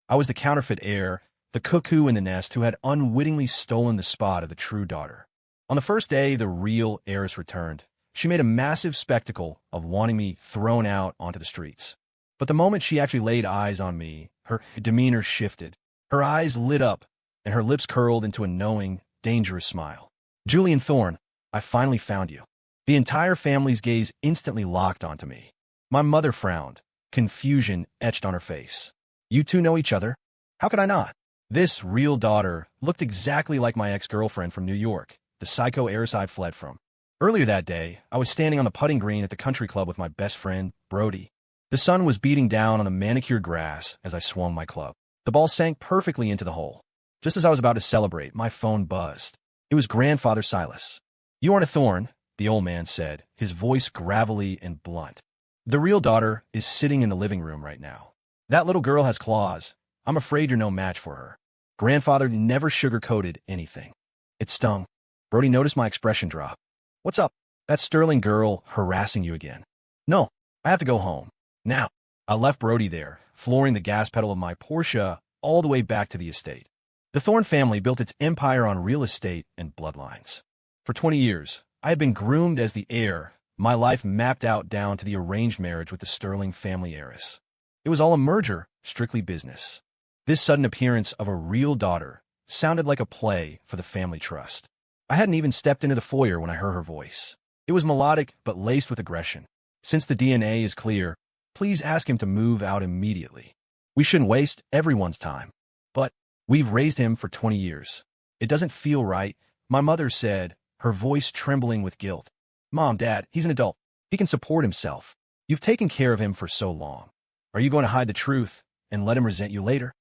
I was the counterfeit heir, the cuckoo in the nest who had unwittingly stolen the spot of the true daughter. On the first day the real heiress returned, she made a massive spectacle of wanting me thrown out onto the streets. But the moment she actually laid eyes on me, her demeanor shifted. Her eyes lit up, and her lips curled into a knowing, dangerous smile. "Julian Thorne, I finally found you." The entire family's gaze instantly locked onto me. My mother frowned, confusion etched on her face. "You two know each other?" "How could I not?" This real daughter looked exactly like my ex-girlfriend from New York, the psycho heiress I'd fled from. Earlier that day, I was standing on the putting green at the country club with my best friend, Brody. The sun was beating down on the manicured grass as I swung my club. The ball sank perfectly into the hole. Just as I was about to celebrate, my phone buzzed. It was Grandfather Silas. "You aren't a Thorne," the old man said, his voice gravelly and blunt. "The real daughter is sitting in the living room right now. That little girl has claws. I'm afraid you're no match for her." Grandfather never sugar-coated anything. It stung. Brody noticed my expression drop. "What's up? That Sterling girl harassing you again?" "No, I have to go home. Now." I left Brody there, flooring the gas pedal of my Porsche all the way back to the estate. The Thorne family built its empire on real estate and bloodlines. For 20 years, I had been groomed as the heir, my life mapped out down to the arranged marriage with the Sterling family heiress. It was all a merger, strictly business. This sudden appearance of a real daughter sounded like a play for the family trust. I hadn't even stepped into the foyer when I heard her voice. It was melodic but laced with aggression. "Since the DNA is clear, please ask him to move out immediately. We shouldn't waste everyone's time." "But we've raised him for 20 years. It doesn't feel right," my mother said, her voice trembling with guilt. "Mom, Dad, he's an adult. He can support himself. You've taken care of him for so long. Are you going to hide the truth and let him resent you later?"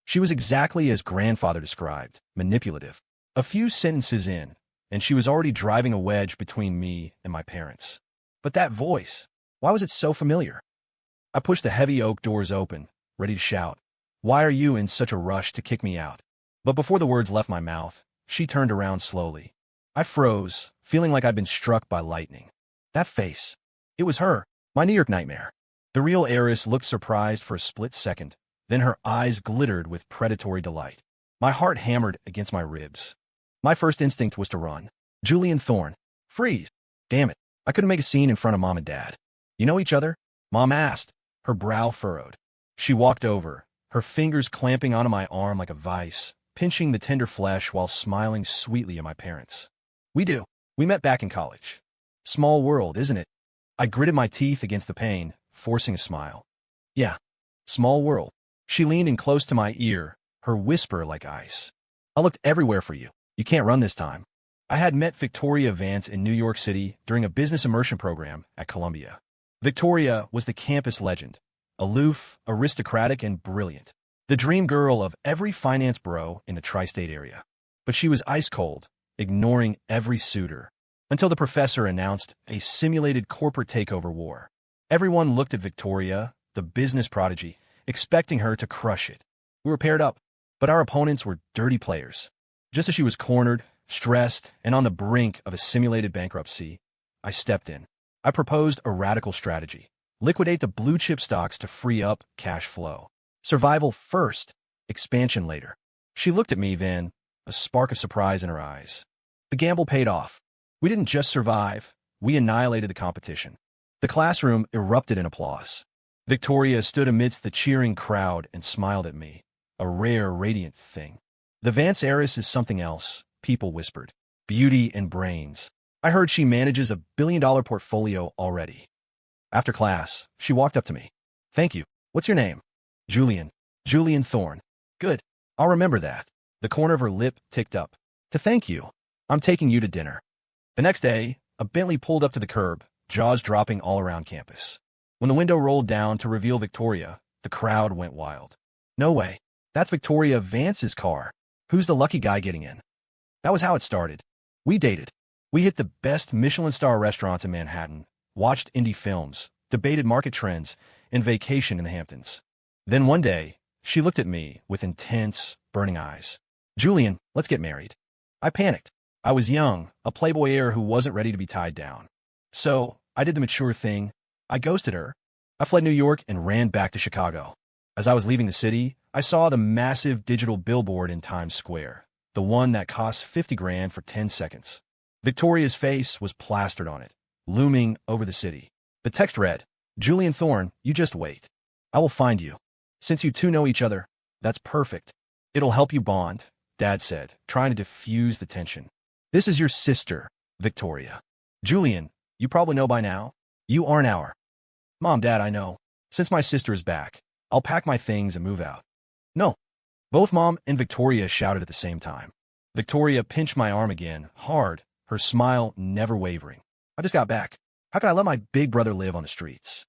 She was exactly as Grandfather described, manipulative. A few sentences in, and she was already driving a wedge between me and my parents. But that voice, why was it so familiar? I pushed the heavy oak doors open, ready to shout, "Why are you in such a rush to kick me out?" But before the words left my mouth, she turned around slowly. I froze, feeling like I'd been struck by lightning. That face. It was her, my New York nightmare. The real heiress looked surprised for a split second, then her eyes glittered with predatory delight. My heart hammered against my ribs. My first instinct was to run. "Julian Thorne, freeze!" Damn it, I couldn't make a scene in front of Mom and Dad. "You know each other?" Mom asked, her brow furrowed. She walked over, her fingers clamping onto my arm like a vice, pinching the tender flesh while smiling sweetly at my parents. "We do. We met back in college." "Small world, isn't it?" I gritted my teeth against the pain, forcing a smile. "Yeah, small world." She leaned in close to my ear, her whisper like ice. "I looked everywhere for you. You can't run this time." I had met Victoria Vance in New York City during a business immersion program at Columbia. Victoria was the campus legend, aloof, aristocratic, and brilliant. The dream girl of every finance bro in the tri-state area. But she was ice cold, ignoring every suitor, until the professor announced a simulated corporate takeover war. Everyone looked at Victoria, the business prodigy, expecting her to crush it. We were paired up, but our opponents were dirty players. Just as she was cornered, stressed, and on the brink of a simulated bankruptcy, I stepped in. I proposed a radical strategy. Liquidate the blue-chip stocks to free up cash flow. Survival first, expansion later. She looked at me then, a spark of surprise in her eyes. The gamble paid off. We didn't just survive, we annihilated the competition. The classroom erupted in applause. Victoria stood amidst the cheering crowd and smiled at me, a rare, radiant thing. "The Vance heiress is something else," people whispered. "Beauty and brains. I heard she manages a billion-dollar portfolio already." After class, she walked up to me. "Thank you. What's your name?" "Julian. Julian Thorne." "Good. I'll remember that." The corner of her lip ticked up. "To thank you, I'm taking you to dinner." The next day, a Bentley pulled up to the curb, jaws dropping all around campus. When the window rolled down to reveal Victoria, the crowd went wild. "No way. That's Victoria Vance's car. Who's the lucky guy getting in?" That was how it started. We dated. We hit the best Michelin star restaurants in Manhattan, watched indie films, debated market trends, and vacationed in the Hamptons. Then one day, she looked at me with intense, burning eyes. "Julian, let's get married." I panicked. I was young, a playboy heir who wasn't ready to be tied down. So, I did the mature thing. I ghosted her. I fled New York and ran back to Chicago. As I was leaving the city, I saw the massive digital billboard in Times Square, the one that cost 50 grand for 10 seconds. Victoria's face was plastered on it, looming over the city. The text read, "Julian Thorne, you just wait. I will find you. Since you two know each other, that's perfect. It'll help you bond," Dad said, trying to diffuse the tension. "This is your sister, Victoria. Julian, you probably know by now. You aren't our." "Mom, Dad, I know. Since my sister is back, I'll pack my things and move out." "No." Both Mom and Victoria shouted at the same time. Victoria pinched my arm again, hard, her smile never wavering. "I just got back. How can I let my big brother live on the streets?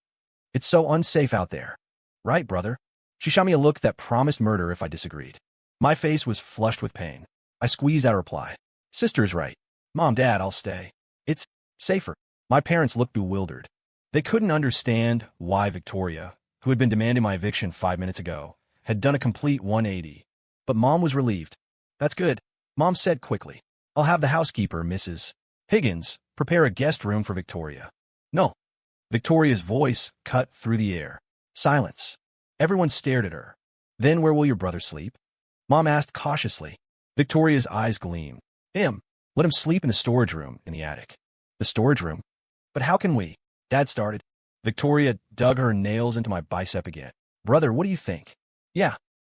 It's so unsafe out there. Right, brother?" She shot me a look that promised murder if I disagreed. My face was flushed with pain. I squeezed out a reply. "Sister is right. Mom, Dad, I'll stay. It's safer." My parents looked bewildered. They couldn't understand why Victoria, who had been demanding my eviction 5 minutes ago, had done a complete 180. But Mom was relieved. "That's good," Mom said quickly. "I'll have the housekeeper, Mrs. Higgins, prepare a guest room for Victoria." "No." Victoria's voice cut through the air. Silence. Everyone stared at her. "Then where will your brother sleep?" Mom asked cautiously. Victoria's eyes gleamed. Let him sleep in the storage room in the attic." "The storage room? But how can we?" Dad started. Victoria dug her nails into my bicep again. "Brother, what do you think?"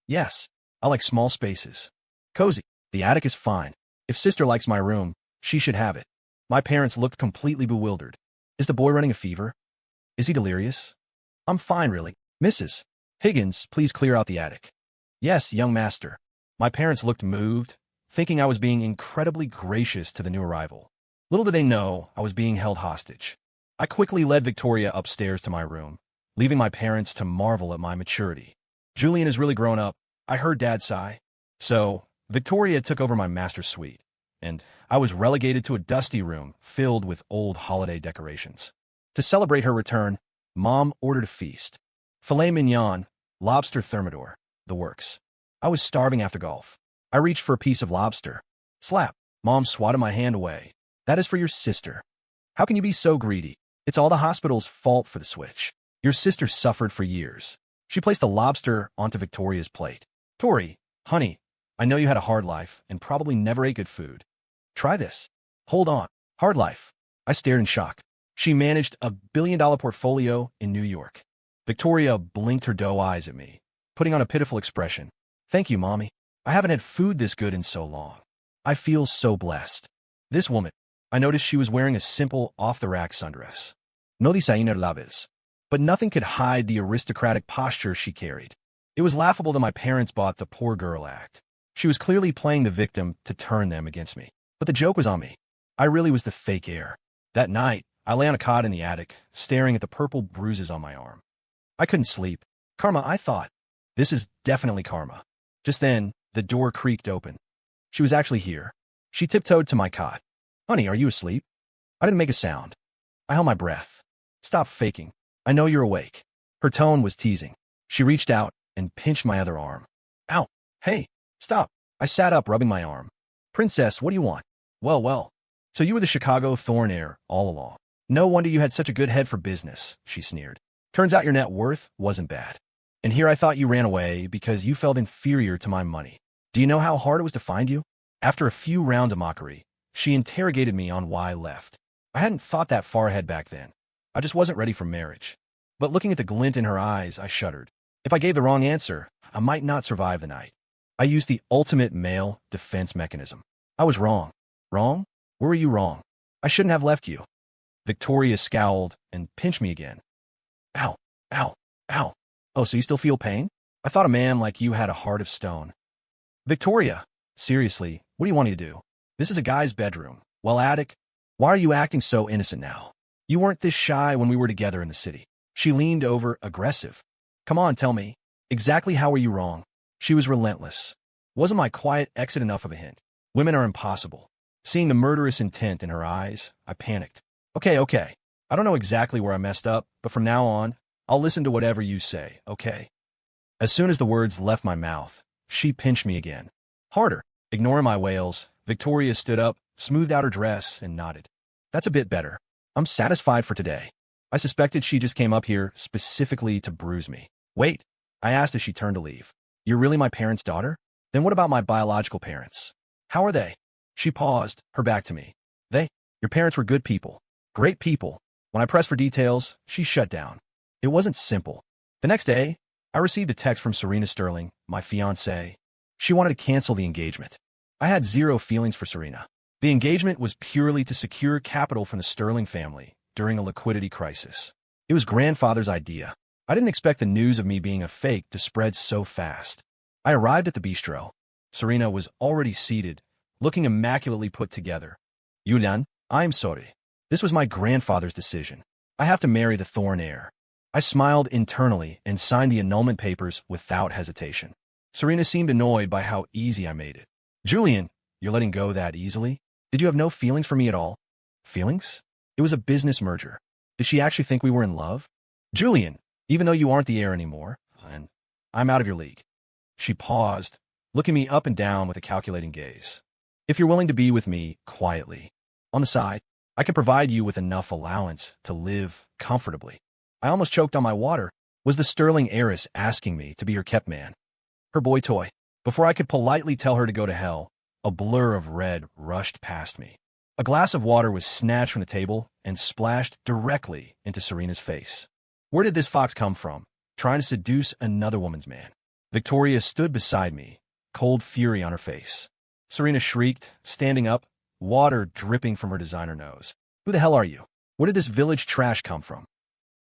Yes. I like small spaces. Cozy. The attic is fine. If sister likes my room, she should have it." My parents looked completely bewildered. "Is the boy running a fever? Is he delirious?" "I'm fine, really. Mrs. Higgins, please clear out the attic." "Yes, young master." My parents looked moved, thinking I was being incredibly gracious to the new arrival. Little did they know I was being held hostage. I quickly led Victoria upstairs to my room, leaving my parents to marvel at my maturity. "Julian is really grown up," I heard Dad sigh. So, Victoria took over my master suite, and I was relegated to a dusty room filled with old holiday decorations. To celebrate her return, Mom ordered a feast. Filet mignon, lobster thermidor, the works. I was starving after golf. I reached for a piece of lobster. Slap. Mom swatted my hand away. "That is for your sister." "How can you be so greedy? It's all the hospital's fault for the switch. Your sister suffered for years." She placed the lobster onto Victoria's plate. "Tori, honey, I know you had a hard life and probably never ate good food. Try this." "Hold on. Hard life?" I stared in shock. She managed a billion-dollar portfolio in New York. Victoria blinked her doe eyes at me, putting on a pitiful expression. "Thank you, Mommy. I haven't had food this good in so long. I feel so blessed." This woman, I noticed she was wearing a simple, off-the-rack sundress. No diseño labios. But nothing could hide the aristocratic posture she carried. It was laughable that my parents bought the poor girl act. She was clearly playing the victim to turn them against me. But the joke was on me. I really was the fake heir. That night, I lay on a cot in the attic, staring at the purple bruises on my arm. I couldn't sleep. Karma, I thought. This is definitely karma. Just then, the door creaked open. She was actually here. She tiptoed to my cot. "Honey, are you asleep?" I didn't make a sound. I held my breath. "Stop faking. I know you're awake." Her tone was teasing. She reached out and pinched my other arm. "Ow. Hey, stop." I sat up, rubbing my arm. "Princess, what do you want?" Well. So you were the Chicago Thorne heir all along. No wonder you had such a good head for business," she sneered. "Turns out your net worth wasn't bad. And here I thought you ran away because you felt inferior to my money. Do you know how hard it was to find you?" After a few rounds of mockery, she interrogated me on why I left. I hadn't thought that far ahead back then. I just wasn't ready for marriage. But looking at the glint in her eyes, I shuddered. If I gave the wrong answer, I might not survive the night. I used the ultimate male defense mechanism. I was wrong. Wrong? Where were you wrong? I shouldn't have left you. Victoria scowled and pinched me again. Ow, ow, ow. Oh, so you still feel pain? I thought a man like you had a heart of stone. Victoria, seriously, what do you want me to do? This is a guy's bedroom. Well, attic, why are you acting so innocent now? You weren't this shy when we were together in the city. She leaned over, aggressive. Come on, tell me. Exactly how were you wrong? She was relentless. Wasn't my quiet exit enough of a hint? Women are impossible. Seeing the murderous intent in her eyes, I panicked. Okay. I don't know exactly where I messed up, but from now on, I'll listen to whatever you say, okay? As soon as the words left my mouth, she pinched me again. Harder. Ignoring my wails, Victoria stood up, smoothed out her dress, and nodded. That's a bit better. I'm satisfied for today. I suspected she just came up here specifically to bruise me. Wait, I asked as she turned to leave. You're really my parents' daughter? Then what about my biological parents? How are they? She paused, her back to me. Your parents were good people. Great people. When I pressed for details, she shut down. It wasn't simple. The next day, I received a text from Serena Sterling, my fiancée. She wanted to cancel the engagement. I had zero feelings for Serena. The engagement was purely to secure capital from the Sterling family during a liquidity crisis. It was grandfather's idea. I didn't expect the news of me being a fake to spread so fast. I arrived at the bistro. Serena was already seated, looking immaculately put together. Julian, I'm sorry. This was my grandfather's decision. I have to marry the Thorn heir. I smiled internally and signed the annulment papers without hesitation. Serena seemed annoyed by how easy I made it. Julian, you're letting go that easily? Did you have no feelings for me at all? Feelings? It was a business merger. Did she actually think we were in love? Julian, even though you aren't the heir anymore, and I'm out of your league. She paused, looking me up and down with a calculating gaze. If you're willing to be with me quietly, on the side, I can provide you with enough allowance to live comfortably. I almost choked on my water. Was the Sterling heiress asking me to be her kept man? Her boy toy. Before I could politely tell her to go to hell, a blur of red rushed past me. A glass of water was snatched from the table and splashed directly into Serena's face. Where did this fox come from, trying to seduce another woman's man? Victoria stood beside me, cold fury on her face. Serena shrieked, standing up, water dripping from her designer nose. Who the hell are you? Where did this village trash come from?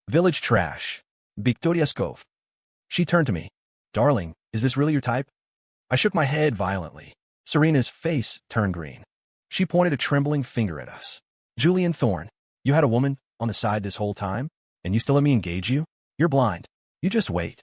Village trash. Victoria scoffed. She turned to me. Darling, is this really your type? I shook my head violently. Serena's face turned green. She pointed a trembling finger at us. Julian Thorn, you had a woman on the side this whole time, and you still let me engage you? You're blind. You just wait.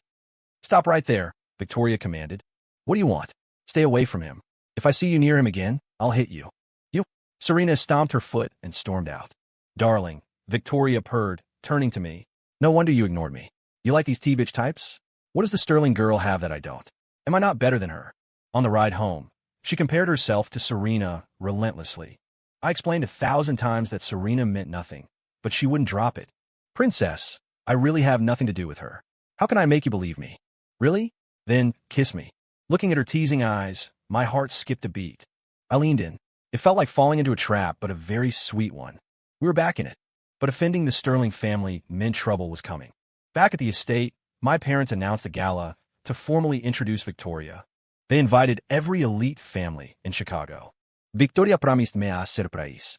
Stop right there, Victoria commanded. What do you want? Stay away from him. If I see you near him again, I'll hit you. You. Serena stomped her foot and stormed out. Darling, Victoria purred, turning to me. No wonder you ignored me. You like these T-bitch types? What does the Sterling girl have that I don't? Am I not better than her? On the ride home, she compared herself to Serena relentlessly. I explained 1,000 times that Serena meant nothing, but she wouldn't drop it. Princess, I really have nothing to do with her. How can I make you believe me? Really? Then kiss me. Looking at her teasing eyes, my heart skipped a beat. I leaned in. It felt like falling into a trap, but a very sweet one. We were back in it. But offending the Sterling family meant trouble was coming. Back at the estate, my parents announced a gala to formally introduce Victoria. They invited every elite family in Chicago. Victoria promised me a surprise.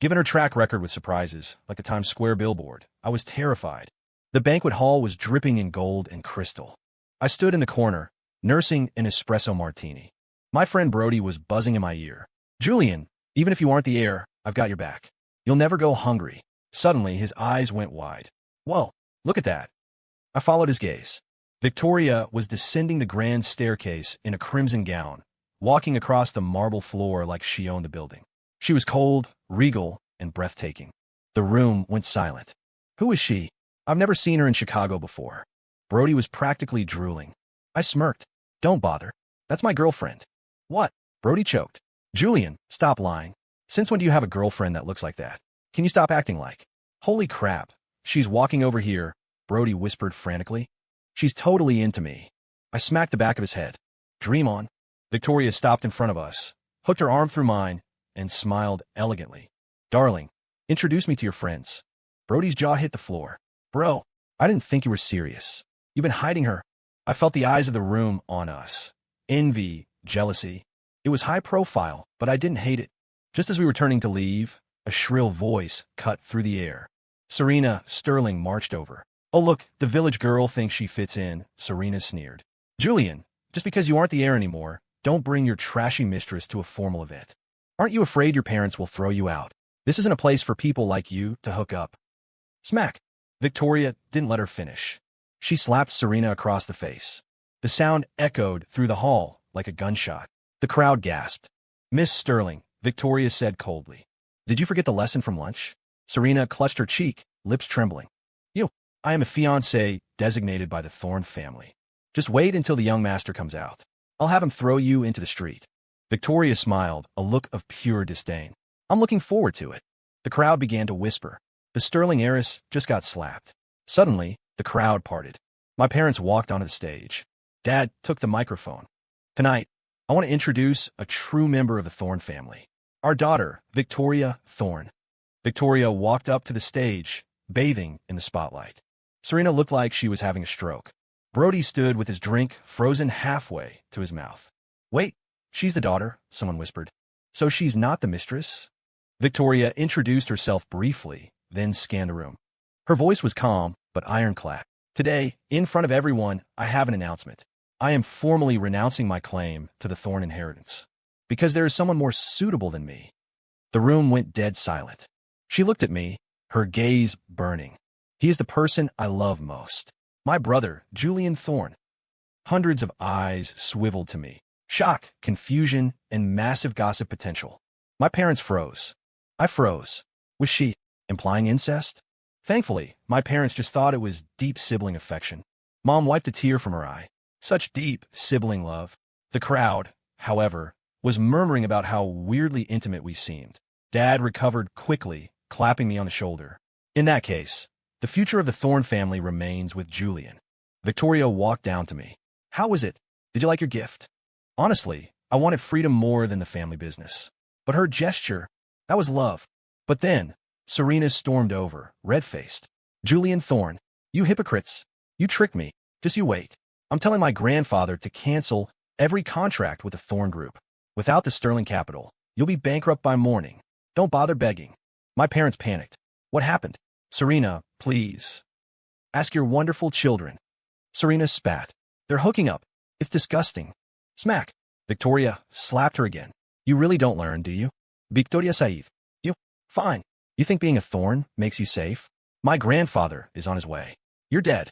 Given her track record with surprises, like the Times Square billboard, I was terrified. The banquet hall was dripping in gold and crystal. I stood in the corner, nursing an espresso martini. My friend Brody was buzzing in my ear. Julian, even if you aren't the heir, I've got your back. You'll never go hungry. Suddenly, his eyes went wide. Whoa, look at that. I followed his gaze. Victoria was descending the grand staircase in a crimson gown, walking across the marble floor like she owned the building. She was cold, regal, and breathtaking. The room went silent. Who is she? I've never seen her in Chicago before. Brody was practically drooling. I smirked. Don't bother. That's my girlfriend. What? Brody choked. Julian, stop lying. Since when do you have a girlfriend that looks like that? Can you stop acting like? Holy crap. She's walking over here, Brody whispered frantically. She's totally into me. I smacked the back of his head. Dream on. Victoria stopped in front of us, hooked her arm through mine, and smiled elegantly. Darling, introduce me to your friends. Brody's jaw hit the floor. Bro, I didn't think you were serious. You've been hiding her. I felt the eyes of the room on us. Envy, jealousy. It was high profile, but I didn't hate it. Just as we were turning to leave, a shrill voice cut through the air. Serena Sterling marched over. Oh look, the village girl thinks she fits in, Serena sneered. Julian, just because you aren't the heir anymore, don't bring your trashy mistress to a formal event. Aren't you afraid your parents will throw you out? This isn't a place for people like you to hook up. Smack. Victoria didn't let her finish. She slapped Serena across the face. The sound echoed through the hall like a gunshot. The crowd gasped. Miss Sterling, Victoria said coldly. Did you forget the lesson from lunch? Serena clutched her cheek, lips trembling. I am a fiancé designated by the Thorn family. Just wait until the young master comes out. I'll have him throw you into the street. Victoria smiled, a look of pure disdain. I'm looking forward to it. The crowd began to whisper. The Sterling heiress just got slapped. Suddenly, the crowd parted. My parents walked onto the stage. Dad took the microphone. Tonight, I want to introduce a true member of the Thorne family. Our daughter, Victoria Thorne. Victoria walked up to the stage, bathing in the spotlight. Serena looked like she was having a stroke. Brody stood with his drink frozen halfway to his mouth. Wait, she's the daughter, someone whispered. So she's not the mistress? Victoria introduced herself briefly, then scanned the room. Her voice was calm, but ironclad. Today, in front of everyone, I have an announcement. I am formally renouncing my claim to the Thorne inheritance. Because there is someone more suitable than me. The room went dead silent. She looked at me, her gaze burning. He is the person I love most. My brother, Julian Thorne. Hundreds of eyes swiveled to me. Shock, confusion, and massive gossip potential. My parents froze. I froze. Was she implying incest? Thankfully, my parents just thought it was deep sibling affection. Mom wiped a tear from her eye. Such deep sibling love. The crowd, however, was murmuring about how weirdly intimate we seemed. Dad recovered quickly, clapping me on the shoulder. In that case, the future of the Thorne family remains with Julian. Victoria walked down to me. How was it? Did you like your gift? Honestly, I wanted freedom more than the family business. But her gesture, that was love. But then, Serena stormed over, red-faced. Julian Thorne, you hypocrites. You tricked me. Just you wait. I'm telling my grandfather to cancel every contract with the Thorne Group. Without the sterling capital, you'll be bankrupt by morning. Don't bother begging. My parents panicked. What happened? Serena, please. Ask your wonderful children. Serena spat. They're hooking up. It's disgusting. Smack. Victoria slapped her again. You really don't learn, do you? Victoria Said. You? Fine. You think being a Thorne makes you safe? My grandfather is on his way. You're dead.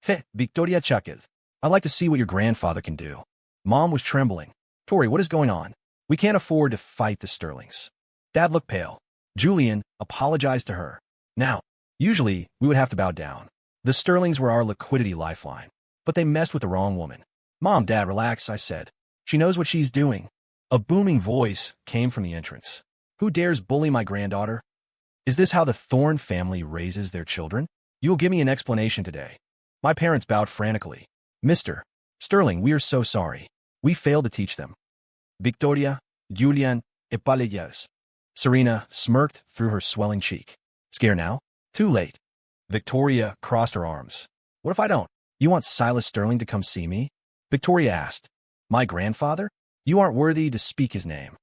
Heh, Victoria Chakil. I'd like to see what your grandfather can do. Mom was trembling. Tori, what is going on? We can't afford to fight the Sterlings. Dad looked pale. Julian apologized to her. Now, usually, we would have to bow down. The Sterlings were our liquidity lifeline. But they messed with the wrong woman. Mom, Dad, relax, I said. She knows what she's doing. A booming voice came from the entrance. Who dares bully my granddaughter? Is this how the Thorne family raises their children? You will give me an explanation today. My parents bowed frantically. Mr. Sterling, we are so sorry. We failed to teach them. Victoria, Julian, epaleyas. Serena smirked through her swelling cheek. Scare now? Too late. Victoria crossed her arms. What if I don't? You want Silas Sterling to come see me? Victoria asked. My grandfather? You aren't worthy to speak his name.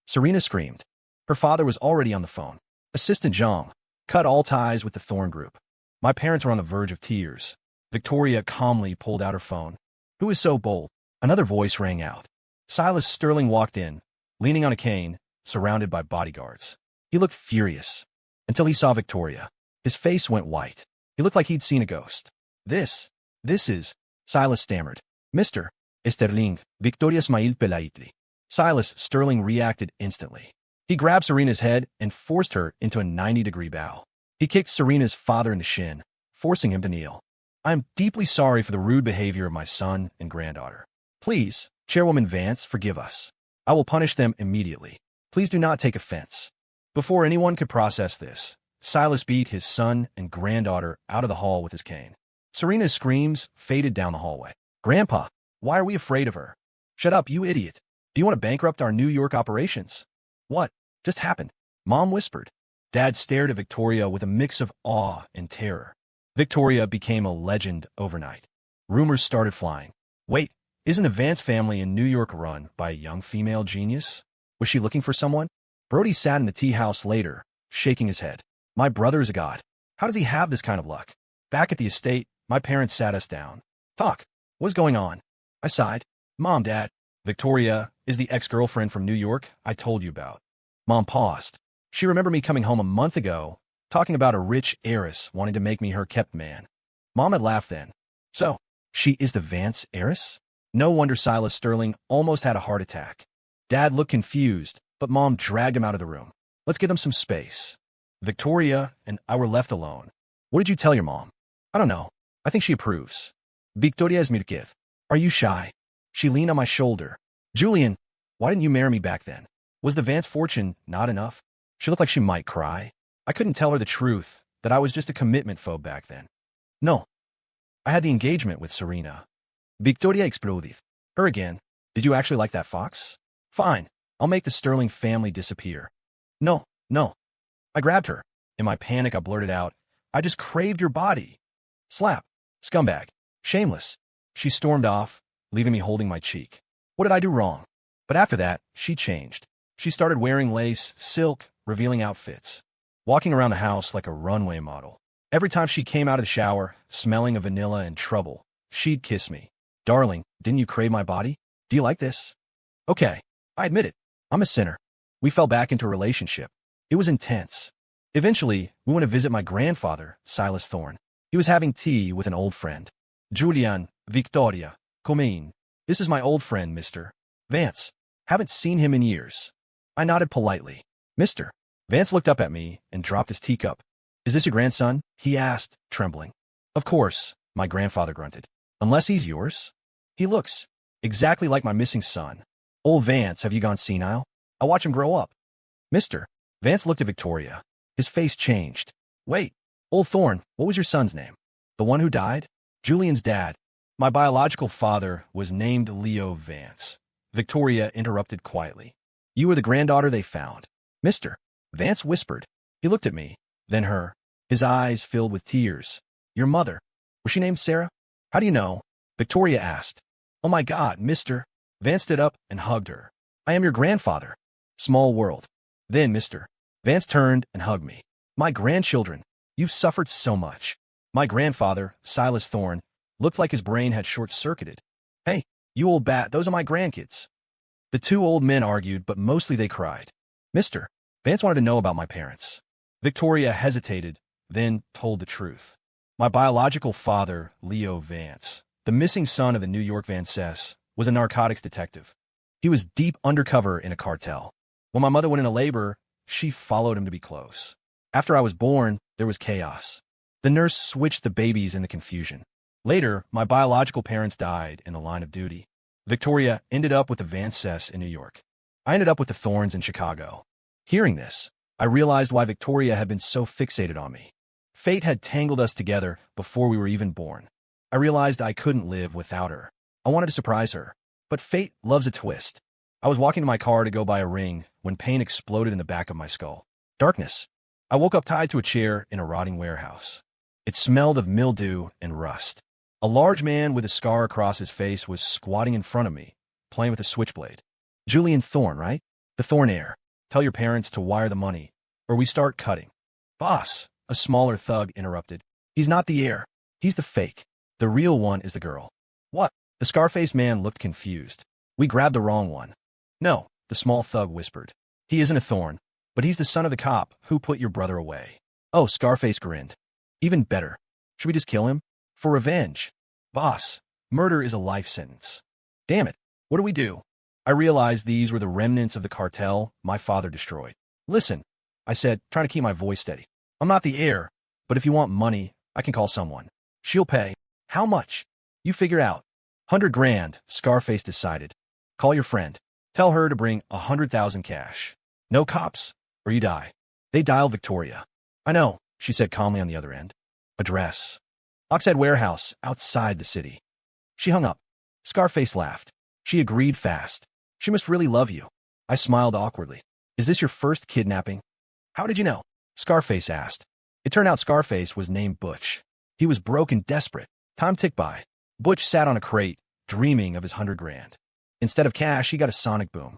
Serena screamed. Her father was already on the phone. Assistant Zhang, cut all ties with the Thorne Group. My parents were on the verge of tears. Victoria calmly pulled out her phone. Who is so bold? Another voice rang out. Silas Sterling walked in, leaning on a cane, surrounded by bodyguards. He looked furious. Until he saw Victoria. His face went white. He looked like he'd seen a ghost. This is, Silas stammered. Mr. Sterling, Victoria Ismail Pelaitli. Silas Sterling reacted instantly. He grabbed Serena's head and forced her into a 90-degree bow. He kicked Serena's father in the shin, forcing him to kneel. I am deeply sorry for the rude behavior of my son and granddaughter. Please, Chairwoman Vance, forgive us. I will punish them immediately. Please do not take offense. Before anyone could process this, Silas beat his son and granddaughter out of the hall with his cane. Serena's screams faded down the hallway. Grandpa, why are we afraid of her? Shut up, you idiot. Do you want to bankrupt our New York operations? What just happened? Mom whispered. Dad stared at Victoria with a mix of awe and terror. Victoria became a legend overnight. Rumors started flying. Wait, isn't the Vance family in New York run by a young female genius? Was she looking for someone? Brody sat in the tea house later, shaking his head. My brother is a god. How does he have this kind of luck? Back at the estate, my parents sat us down. Talk. What's going on? I sighed. Mom, Dad. Victoria is the ex-girlfriend from New York I told you about. Mom paused. She remembered me coming home a month ago, talking about a rich heiress wanting to make me her kept man. Mom had laughed then. So, she is the Vance heiress? No wonder Silas Sterling almost had a heart attack. Dad looked confused, but Mom dragged him out of the room. Let's give them some space. Victoria and I were left alone. What did you tell your mom? I don't know. I think she approves. Victoria is mirkith. Are you shy? She leaned on my shoulder. Julian, why didn't you marry me back then? Was the Vance fortune not enough? She looked like she might cry. I couldn't tell her the truth, that I was just a commitment phobe back then. No. I had the engagement with Serena. Victoria exploded. Her again. Did you actually like that fox? Fine. I'll make the Sterling family disappear. No, no. I grabbed her. In my panic, I blurted out, I just craved your body. Slap. Scumbag. Shameless. She stormed off, leaving me holding my cheek. What did I do wrong? But after that, she changed. She started wearing lace, silk, revealing outfits, walking around the house like a runway model. Every time she came out of the shower, smelling of vanilla and trouble, she'd kiss me. Darling, didn't you crave my body? Do you like this? Okay, I admit it. I'm a sinner. We fell back into a relationship. It was intense. Eventually, we went to visit my grandfather, Silas Thorne. He was having tea with an old friend. Julian, Victoria, Comain. This is my old friend, Mr. Vance. Haven't seen him in years. I nodded politely. Mr. Vance looked up at me and dropped his teacup. Is this your grandson? He asked, trembling. Of course, my grandfather grunted. Unless he's yours? He looks exactly like my missing son. Old Vance, have you gone senile? I watch him grow up. Mr. Vance looked at Victoria. His face changed. Wait, Old Thorne, what was your son's name? The one who died? Julian's dad. My biological father was named Leo Vance. Victoria interrupted quietly. You were the granddaughter they found. Mr. Vance whispered. He looked at me, then her. His eyes filled with tears. Your mother. Was she named Sarah? How do you know? Victoria asked. Oh my God, Mr. Vance stood up and hugged her. I am your grandfather. Small world. Then, Mr. Vance turned and hugged me. My grandchildren, you've suffered so much. My grandfather, Silas Thorne, looked like his brain had short-circuited. Hey, you old bat, those are my grandkids. The two old men argued, but mostly they cried. Mr. Vance wanted to know about my parents. Victoria hesitated, then told the truth. My biological father, Leo Vance, the missing son of the New York Vances, was a narcotics detective. He was deep undercover in a cartel. When my mother went into labor, she followed him to be close. After I was born, there was chaos. The nurse switched the babies in the confusion. Later, my biological parents died in the line of duty. Victoria ended up with the Vances in New York. I ended up with the Thornes in Chicago. Hearing this, I realized why Victoria had been so fixated on me. Fate had tangled us together before we were even born. I realized I couldn't live without her. I wanted to surprise her, but fate loves a twist. I was walking to my car to go buy a ring when pain exploded in the back of my skull. Darkness. I woke up tied to a chair in a rotting warehouse. It smelled of mildew and rust. A large man with a scar across his face was squatting in front of me, playing with a switchblade. Julian Thorne, right? The Thorne heir. Tell your parents to wire the money, or we start cutting. Boss, a smaller thug interrupted. He's not the heir. He's the fake. The real one is the girl. What? The scar-faced man looked confused. We grabbed the wrong one. No, the small thug whispered. He isn't a Thorne, but he's the son of the cop who put your brother away. Oh, Scarface grinned. Even better. Should we just kill him? For revenge. Boss, murder is a life sentence. Damn it, what do we do? I realized these were the remnants of the cartel my father destroyed. Listen, I said, trying to keep my voice steady. I'm not the heir, but if you want money, I can call someone. She'll pay. How much? You figure out. 100 grand, Scarface decided. Call your friend. Tell her to bring 100,000 cash. No cops, or you die. They dialed Victoria. I know, she said calmly on the other end. Address. Oxhead Warehouse, outside the city. She hung up. Scarface laughed. She agreed fast. She must really love you. I smiled awkwardly. Is this your first kidnapping? How did you know? Scarface asked. It turned out Scarface was named Butch. He was broke and desperate. Time ticked by. Butch sat on a crate, dreaming of his 100 grand. Instead of cash, he got a sonic boom.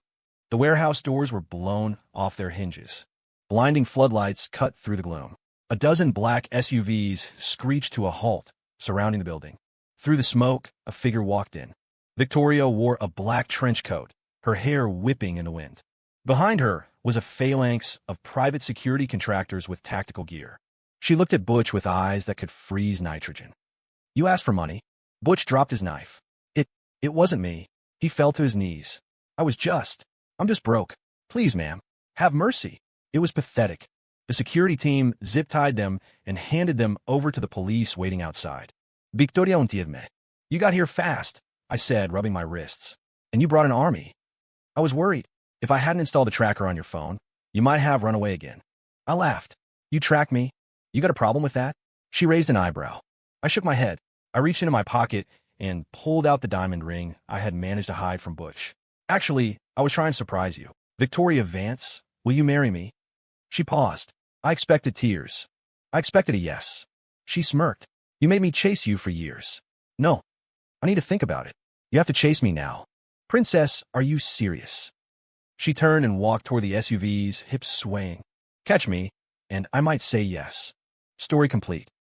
The warehouse doors were blown off their hinges. Blinding floodlights cut through the gloom. A dozen black SUVs screeched to a halt, surrounding the building. Through the smoke, a figure walked in. Victoria wore a black trench coat, her hair whipping in the wind. Behind her was a phalanx of private security contractors with tactical gear. She looked at Butch with eyes that could freeze nitrogen. You asked for money. Butch dropped his knife. It wasn't me. He fell to his knees. I'm just broke. Please, ma'am, have mercy. It was pathetic. The security team zip-tied them and handed them over to the police waiting outside. Victoria entiende. You got here fast, I said, rubbing my wrists. And you brought an army. I was worried. If I hadn't installed a tracker on your phone, you might have run away again. I laughed. You track me? You got a problem with that? She raised an eyebrow. I shook my head. I reached into my pocket and pulled out the diamond ring I had managed to hide from Butch. Actually, I was trying to surprise you. Victoria Vance, will you marry me? She paused. I expected tears. I expected a yes. She smirked. You made me chase you for years. No. I need to think about it. You have to chase me now. Princess, are you serious? She turned and walked toward the SUVs, hips swaying. Catch me, and I might say yes. Story complete.